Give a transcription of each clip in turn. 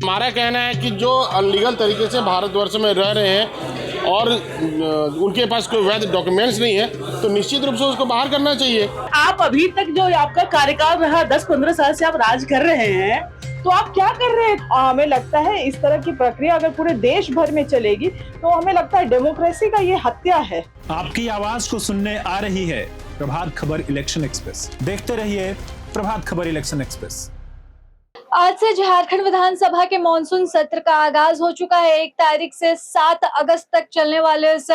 हमारा कहना है कि जो अनलीगल तरीके से भारतवर्ष में रह रहे हैं और उनके पास कोई वैध डॉक्यूमेंट्स नहीं है तो निश्चित रूप से उसको बाहर करना चाहिए। आप अभी तक जो आपका कार्यकाल रहा 10-15 साल से आप राज कर रहे हैं, तो आप क्या कर रहे हैं? हमें लगता है इस तरह की प्रक्रिया अगर पूरे देश भर में चलेगी तो हमें लगता है डेमोक्रेसी का ये हत्या है। आपकी आवाज को सुनने आ रही है प्रभात खबर इलेक्शन एक्सप्रेस। देखते रहिए प्रभात खबर इलेक्शन एक्सप्रेस। आज से झारखंड विधानसभा के मॉनसून सत्र का आगाज हो चुका है। 1 तारीख से 7 अगस्त तक चलने वाले इस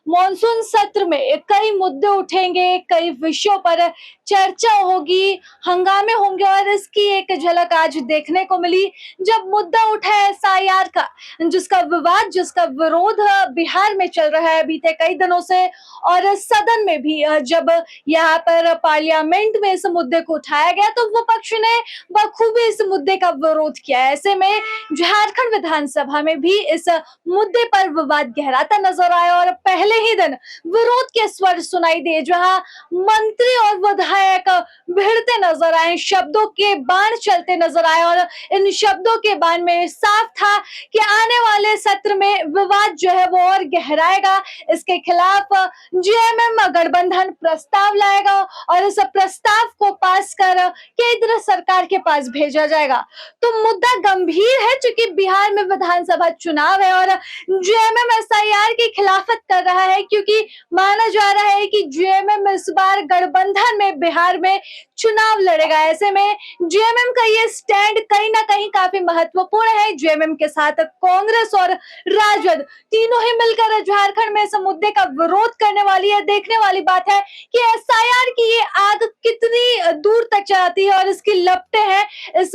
मॉनसून सत्र में कई मुद्दे उठेंगे, कई विषयों पर चर्चा होगी, हंगामे होंगे और इसकी एक झलक आज देखने को मिली जब मुद्दा उठा है एसआईआर का, जिसका विवाद, जिसका विरोध बिहार में चल रहा है बीते कई दिनों से। और सदन में भी जब यहाँ पर पार्लियामेंट में इस मुद्दे को उठाया गया तो विपक्ष ने बखूबी इस मुद्दे का विरोध किया। ऐसे में झारखंड विधानसभा में भी इस मुद्दे पर विवाद गहराता नजर आया और पहले ही दिन विरोध के स्वर सुनाई दिए, जहां मंत्री और विधायक भिड़ते नजर आए, शब्दों के बाण चलते नजर आए और इन शब्दों के बाण में साफ था कि आने वाले सत्र में विवाद जो है वो और गहराएगा। इसके खिलाफ जेएमएम गठबंधन प्रस्ताव लाएगा और इस प्रस्ताव को पास कर केंद्र सरकार के पास भेजा जाएगा। तो मुद्दा गंभीर है क्योंकि बिहार में विधानसभा चुनाव है और जेएमएम एसआईआर की खिलाफत कर रहा है, क्योंकि माना जा रहा है कि जेएमएम इस बार गठबंधन में बिहार में चुनाव लड़ेगा। ऐसे में जेएमएम का ये स्टैंड कहीं ना कहीं काफी महत्वपूर्ण है। जेएमएम के साथ कांग्रेस और राजद तीनों ही मिलकर झारखंड में इस मुद्दे का विरोध करने वाली है। देखने वाली बात है कि एसआईआर की ये आग कितनी दूर तक जाती है और इसकी लपटें हैं,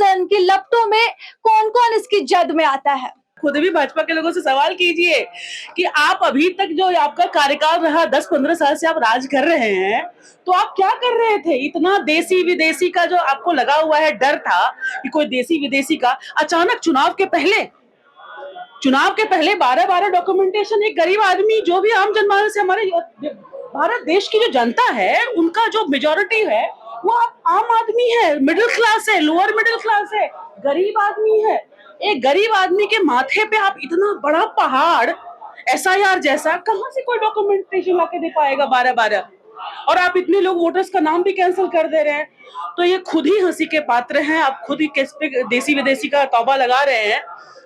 इनकी लपटों में कौन कौन इसकी जद में आता है। खुद भी भाजपा के लोगों से सवाल कीजिए कि आप अभी तक जो आपका कार्यकाल रहा 10-15 साल से आप राज कर रहे हैं, तो आप क्या कर रहे थे? इतना देसी विदेशी का जो आपको लगा हुआ है, डर था कि कोई देसी विदेशी का, अचानक चुनाव के पहले 12-12 डॉक्यूमेंटेशन। एक गरीब आदमी, जो भी आम जनमानस से, हमारे भारत देश की जो जनता है उनका जो मेजोरिटी है वो आम आदमी है, मिडिल क्लास है, लोअर मिडिल क्लास है, गरीब आदमी है। एक गरीब आदमी के माथे पे आप इतना बड़ा पहाड़ एसआईआर जैसा, कहां से कोई डॉक्यूमेंटेशन लाके दे पाएगा 12-12? और आप इतने लोग वोटर्स का नाम भी कैंसिल कर दे रहे हैं, तो ये खुद ही हंसी के पात्र हैं। आप खुद ही किस पे देसी विदेशी का तौबा लगा रहे हैं।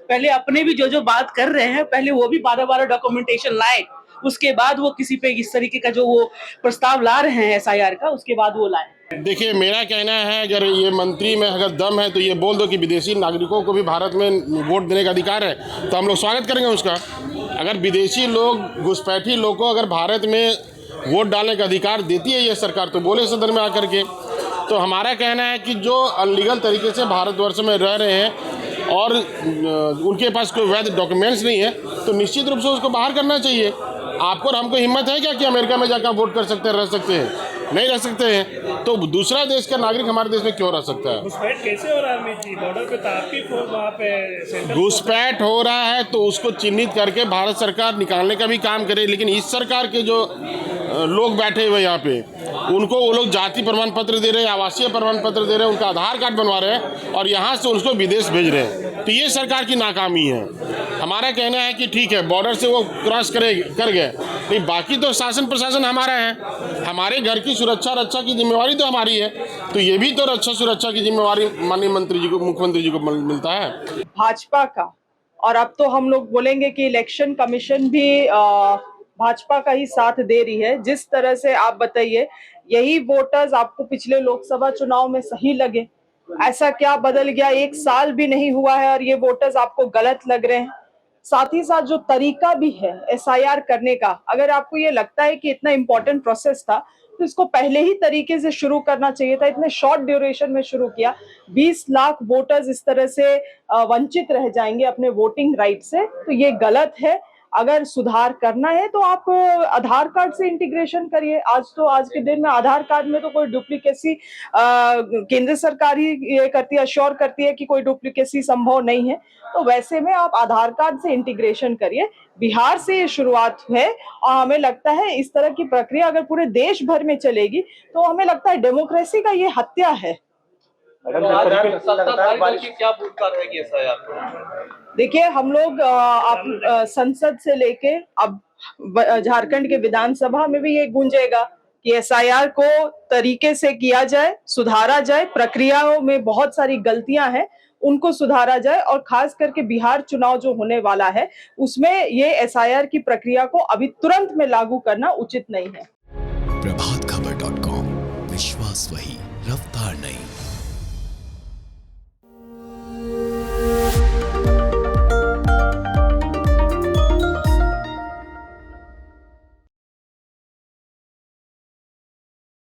पहले अपने भी जो बात कर रहे हैं, पहले वो भी 12-12 डॉक्यूमेंटेशन लाए, उसके बाद वो किसी पे इस तरीके का जो वो प्रस्ताव ला रहे हैं एसआईआर का, उसके बाद वो लाए। देखिए, मेरा कहना है अगर ये मंत्री में अगर दम है तो ये बोल दो कि विदेशी नागरिकों को भी भारत में वोट देने का अधिकार है, तो हम लोग स्वागत करेंगे उसका। अगर विदेशी लोग, घुसपैठी लोग को अगर भारत में वोट डालने का अधिकार देती है ये सरकार, तो बोले सदन में आकर के। तो हमारा कहना है कि जो अनलीगल तरीके से भारतवर्ष में रह रहे हैं और उनके पास कोई वैध डॉक्यूमेंट्स नहीं है तो निश्चित रूप से उसको बाहर करना चाहिए। आपको और हमको हिम्मत है क्या कि अमेरिका में जाकर वोट कर सकते हैं, रह सकते हैं? नहीं रह सकते हैं, तो दूसरा देश का नागरिक हमारे देश में क्यों रह सकता है? घुसपैठ कैसे हो रहा है अमित जी? बॉर्डर पे ताकि वहाँ पे घुसपैठ हो रहा है तो उसको चिन्हित करके भारत सरकार निकालने का भी काम करे। लेकिन इस सरकार के जो लोग बैठे हुए यहाँ पे, उनको वो लोग जाति प्रमाण पत्र दे रहे हैं, आवासीय प्रमाण पत्र दे रहे हैं, उनका आधार कार्ड बनवा रहे हैं और यहाँ से उसको विदेश भेज रहे हैं। तो ये सरकार की नाकामी है। हमारा कहना है कि ठीक है, बॉर्डर से वो क्रॉस कर गए, नहीं बाकी तो शासन प्रशासन हमारा है। हमारे घर की सुरक्षा रक्षा की जिम्मेवारी तो हमारी है, तो ये भी तो रक्षा सुरक्षा की जिम्मेवारी माननीय मंत्री जी को, मुख्यमंत्री जी को मिलता है, भाजपा का। और अब तो हम लोग बोलेंगे कि इलेक्शन कमीशन भी भाजपा का ही साथ दे रही है। जिस तरह से आप बताइए, यही वोटर्स आपको पिछले लोकसभा चुनाव में सही लगे? ऐसा क्या बदल गया? 1 साल भी नहीं हुआ है और ये वोटर्स आपको गलत लग रहे हैं। साथ ही साथ जो तरीका भी है एसआईआर करने का, अगर आपको ये लगता है कि इतना इंपॉर्टेंट प्रोसेस था तो इसको पहले ही तरीके से शुरू करना चाहिए था। इतने शॉर्ट ड्यूरेशन में शुरू किया। 20 लाख वोटर्स इस तरह से वंचित रह जाएंगे अपने वोटिंग राइट से, तो ये गलत है। अगर सुधार करना है तो आप आधार कार्ड से इंटीग्रेशन करिए। आज के दिन में आधार कार्ड में तो कोई डुप्लीकेसी, केंद्र सरकार ही ये करती है, अश्योर करती है कि कोई डुप्लीकेसी संभव नहीं है। तो वैसे में आप आधार कार्ड से इंटीग्रेशन करिए। बिहार से ये शुरुआत है और हमें लगता है इस तरह की प्रक्रिया अगर पूरे देश भर में चलेगी तो हमें लगता है डेमोक्रेसी का ये हत्या है। क्या भूतकाल रहेगी एसआईआर? देखिए, हम लोग संसद से लेके अब झारखंड के विधानसभा में भी ये गूंजेगा कि एसआईआर को तरीके से किया जाए, सुधारा जाए, प्रक्रियाओं में बहुत सारी गलतियां हैं, उनको सुधारा जाए और खास करके बिहार चुनाव जो होने वाला है उसमें ये एसआईआर की प्रक्रिया को अभी तुरंत में लागू करना उचित नहीं है। प्रभातखबर.com, विश्वास वही, रफ्तार नहीं।